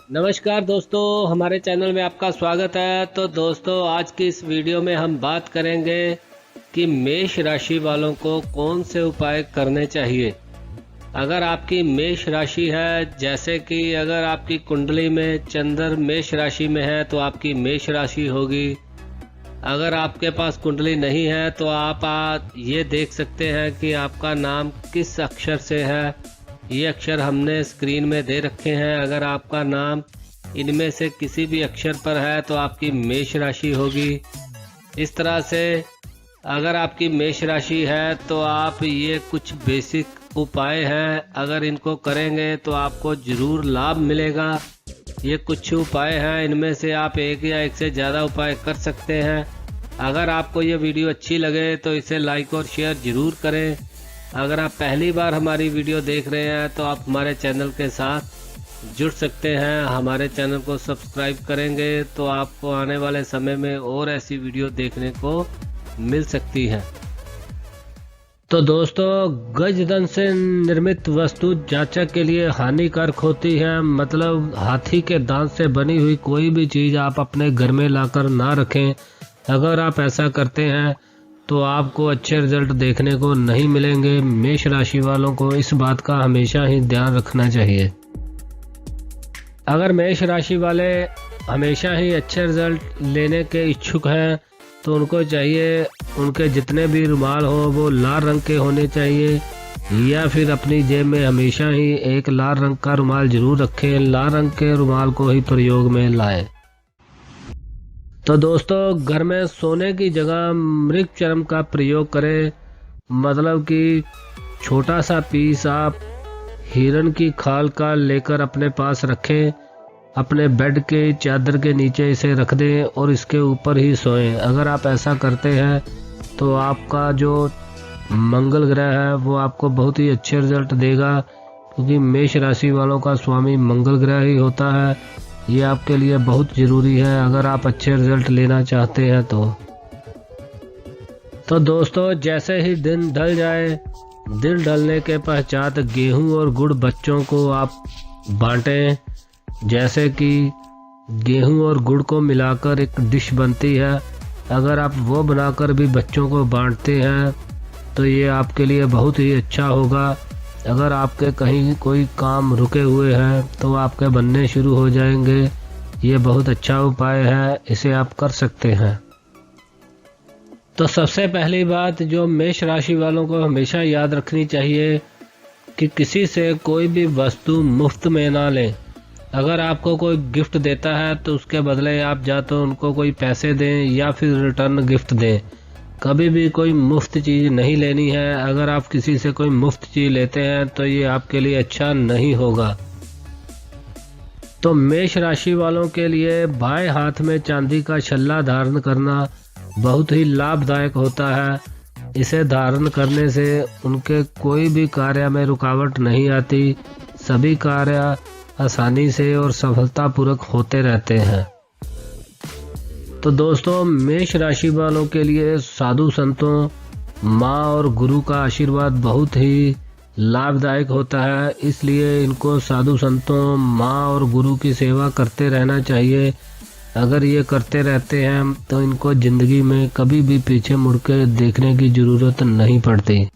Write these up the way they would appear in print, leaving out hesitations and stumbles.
नमस्कार दोस्तों, हमारे चैनल में आपका स्वागत है। तो दोस्तों, आज की इस वीडियो में हम बात करेंगे कि मेष राशि वालों को कौन से उपाय करने चाहिए। अगर आपकी मेष राशि है, जैसे कि अगर आपकी कुंडली में चंद्र मेष राशि में है तो आपकी मेष राशि होगी। अगर आपके पास कुंडली नहीं है तो आप ये देख सकते हैं कि आपका नाम किस अक्षर से है। ये अक्षर हमने स्क्रीन में दे रखे हैं। अगर आपका नाम इनमें से किसी भी अक्षर पर है तो आपकी मेष राशि होगी। इस तरह से अगर आपकी मेष राशि है तो आप ये कुछ बेसिक उपाय हैं, अगर इनको करेंगे तो आपको ज़रूर लाभ मिलेगा। ये कुछ उपाय हैं, इनमें से आप एक या एक से ज़्यादा उपाय कर सकते हैं। अगर आपको ये वीडियो अच्छी लगे तो इसे लाइक और शेयर ज़रूर करें। अगर आप पहली बार हमारी वीडियो देख रहे हैं तो आप हमारे चैनल के साथ जुड़ सकते हैं। हमारे चैनल को सब्सक्राइब करेंगे तो आपको आने वाले समय में और ऐसी वीडियो देखने को मिल सकती है। तो दोस्तों, गजदन से निर्मित वस्तु जांचक के लिए हानिकारक होती है। मतलब हाथी के दांत से बनी हुई कोई भी चीज़ आप अपने घर में लाकर ना रखें। अगर आप ऐसा करते हैं तो आपको अच्छे रिजल्ट देखने को नहीं मिलेंगे। मेष राशि वालों को इस बात का हमेशा ही ध्यान रखना चाहिए। अगर मेष राशि वाले हमेशा ही अच्छे रिजल्ट लेने के इच्छुक हैं तो उनको चाहिए उनके जितने भी रुमाल हो वो लाल रंग के होने चाहिए, या फिर अपनी जेब में हमेशा ही एक लाल रंग का रुमाल जरूर रखें। लाल रंग के रुमाल को ही प्रयोग में लाएं। तो दोस्तों, घर में सोने की जगह मृग चर्म का प्रयोग करें। मतलब कि छोटा सा पीस आप हिरण की खाल का लेकर अपने पास रखें। अपने बेड के चादर के नीचे इसे रख दें और इसके ऊपर ही सोएं। अगर आप ऐसा करते हैं तो आपका जो मंगल ग्रह है वो आपको बहुत ही अच्छे रिजल्ट देगा, क्योंकि मेष राशि वालों का स्वामी मंगल ग्रह ही होता है। ये आपके लिए बहुत ज़रूरी है अगर आप अच्छे रिजल्ट लेना चाहते हैं तो दोस्तों, जैसे ही दिन ढल जाए, दिन ढलने के पश्चात गेहूं और गुड़ बच्चों को आप बांटें। जैसे कि गेहूं और गुड़ को मिलाकर एक डिश बनती है, अगर आप वो बनाकर भी बच्चों को बांटते हैं तो ये आपके लिए बहुत ही अच्छा होगा। अगर आपके कहीं कोई काम रुके हुए हैं तो आपके बनने शुरू हो जाएंगे। ये बहुत अच्छा उपाय है, इसे आप कर सकते हैं। तो सबसे पहली बात जो मेष राशि वालों को हमेशा याद रखनी चाहिए कि किसी से कोई भी वस्तु मुफ्त में ना लें। अगर आपको कोई गिफ्ट देता है तो उसके बदले आप या तो उनको कोई पैसे दें या फिर रिटर्न गिफ्ट दें। कभी भी कोई मुफ्त चीज़ नहीं लेनी है। अगर आप किसी से कोई मुफ्त चीज़ लेते हैं तो ये आपके लिए अच्छा नहीं होगा। तो मेष राशि वालों के लिए बाएं हाथ में चांदी का छल्ला धारण करना बहुत ही लाभदायक होता है। इसे धारण करने से उनके कोई भी कार्य में रुकावट नहीं आती। सभी कार्य आसानी से और सफलतापूर्वक होते रहते हैं। तो दोस्तों, मेष राशि वालों के लिए साधु संतों, माँ और गुरु का आशीर्वाद बहुत ही लाभदायक होता है। इसलिए इनको साधु संतों, माँ और गुरु की सेवा करते रहना चाहिए। अगर ये करते रहते हैं तो इनको ज़िंदगी में कभी भी पीछे मुड़ के देखने की ज़रूरत नहीं पड़ती।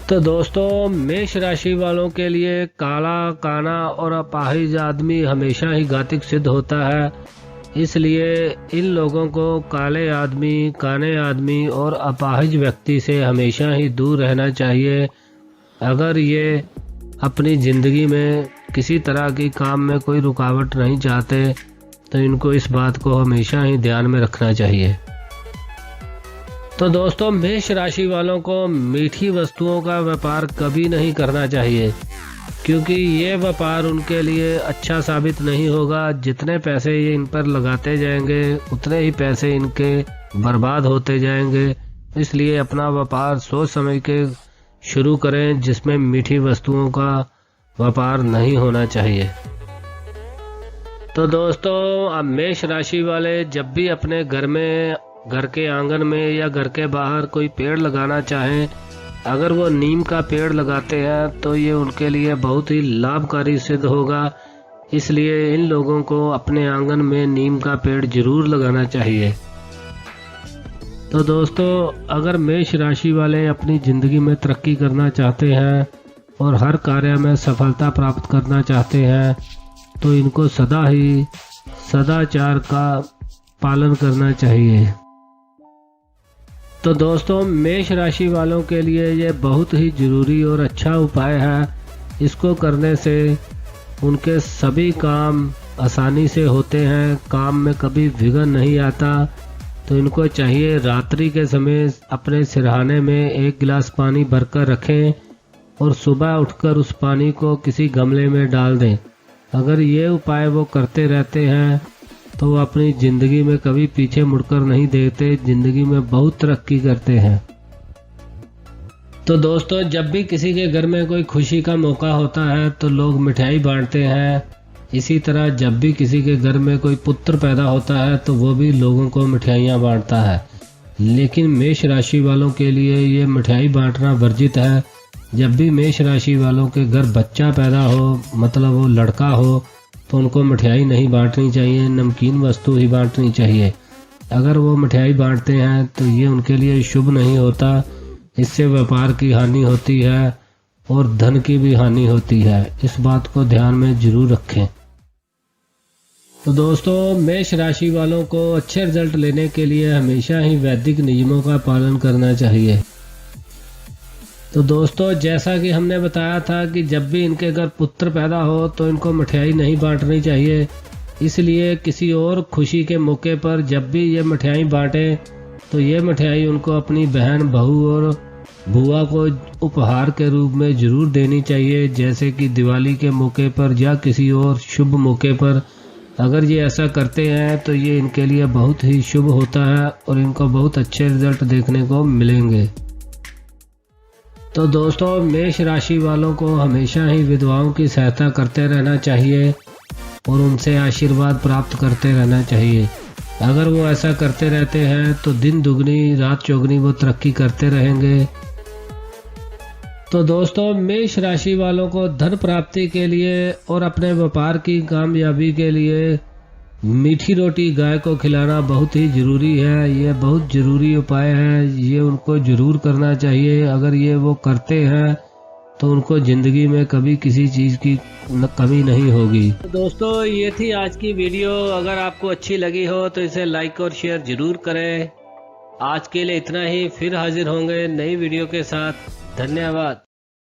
तो दोस्तों, मेष राशि वालों के लिए काला, काना और अपाहिज आदमी हमेशा ही घातक सिद्ध होता है। इसलिए इन लोगों को काले आदमी, काने आदमी और अपाहिज व्यक्ति से हमेशा ही दूर रहना चाहिए। अगर ये अपनी ज़िंदगी में किसी तरह की काम में कोई रुकावट नहीं चाहते तो इनको इस बात को हमेशा ही ध्यान में रखना चाहिए। तो दोस्तों, मेष राशि वालों को मीठी वस्तुओं का व्यापार कभी नहीं करना चाहिए, क्योंकि ये व्यापार उनके लिए अच्छा साबित नहीं होगा। जितने पैसे ये इन पर लगाते जाएंगे उतने ही पैसे इनके बर्बाद होते जाएंगे। इसलिए अपना व्यापार सोच समझ के शुरू करें, जिसमें मीठी वस्तुओं का व्यापार नहीं होना चाहिए। तो दोस्तों, अब मेष राशि वाले जब भी अपने घर के आंगन में या घर के बाहर कोई पेड़ लगाना चाहें, अगर वो नीम का पेड़ लगाते हैं तो ये उनके लिए बहुत ही लाभकारी सिद्ध होगा। इसलिए इन लोगों को अपने आंगन में नीम का पेड़ जरूर लगाना चाहिए। तो दोस्तों, अगर मेष राशि वाले अपनी ज़िंदगी में तरक्की करना चाहते हैं और हर कार्य में सफलता प्राप्त करना चाहते हैं तो इनको सदा ही सदाचार का पालन करना चाहिए। तो दोस्तों, मेष राशि वालों के लिए ये बहुत ही ज़रूरी और अच्छा उपाय है। इसको करने से उनके सभी काम आसानी से होते हैं, काम में कभी विघ्न नहीं आता। तो इनको चाहिए रात्रि के समय अपने सिरहाने में 1 गिलास पानी भरकर रखें और सुबह उठकर उस पानी को किसी गमले में डाल दें। अगर ये उपाय वो करते रहते हैं तो वो अपनी ज़िंदगी में कभी पीछे मुड़कर नहीं देखते, ज़िंदगी में बहुत तरक्की करते हैं। तो दोस्तों, जब भी किसी के घर में कोई खुशी का मौका होता है तो लोग मिठाई बांटते हैं। इसी तरह जब भी किसी के घर में कोई पुत्र पैदा होता है तो वो भी लोगों को मिठाइयाँ बांटता है। लेकिन मेष राशि वालों के लिए ये मिठाई बांटना वर्जित है। जब भी मेष राशि वालों के घर बच्चा पैदा हो, मतलब वो लड़का हो, तो उनको मिठाई नहीं बांटनी चाहिए, नमकीन वस्तु ही बांटनी चाहिए। अगर वो मिठाई बांटते हैं तो ये उनके लिए शुभ नहीं होता। इससे व्यापार की हानि होती है और धन की भी हानि होती है। इस बात को ध्यान में जरूर रखें। तो दोस्तों, मेष राशि वालों को अच्छे रिजल्ट लेने के लिए हमेशा ही वैदिक नियमों का पालन करना चाहिए। तो दोस्तों, जैसा कि हमने बताया था कि जब भी इनके घर पुत्र पैदा हो तो इनको मिठाई नहीं बांटनी चाहिए। इसलिए किसी और खुशी के मौके पर जब भी ये मिठाई बांटें तो ये मिठाई उनको अपनी बहन, बहू और बुआ को उपहार के रूप में ज़रूर देनी चाहिए, जैसे कि दिवाली के मौके पर या किसी और शुभ मौके पर। अगर ये ऐसा करते हैं तो ये इनके लिए बहुत ही शुभ होता है और इनको बहुत अच्छे रिजल्ट देखने को मिलेंगे। तो दोस्तों, मेष राशि वालों को हमेशा ही विधवाओं की सहायता करते रहना चाहिए और उनसे आशीर्वाद प्राप्त करते रहना चाहिए। अगर वो ऐसा करते रहते हैं तो दिन दुगनी रात चौगनी वो तरक्की करते रहेंगे। तो दोस्तों, मेष राशि वालों को धन प्राप्ति के लिए और अपने व्यापार की कामयाबी के लिए मीठी रोटी गाय को खिलाना बहुत ही ज़रूरी है। ये बहुत ज़रूरी उपाय है, ये उनको ज़रूर करना चाहिए। अगर ये वो करते हैं तो उनको ज़िंदगी में कभी किसी चीज़ की कमी नहीं होगी। तो दोस्तों, ये थी आज की वीडियो। अगर आपको अच्छी लगी हो तो इसे लाइक और शेयर ज़रूर करें। आज के लिए इतना ही, फिर हाजिर होंगे नई वीडियो के साथ। धन्यवाद।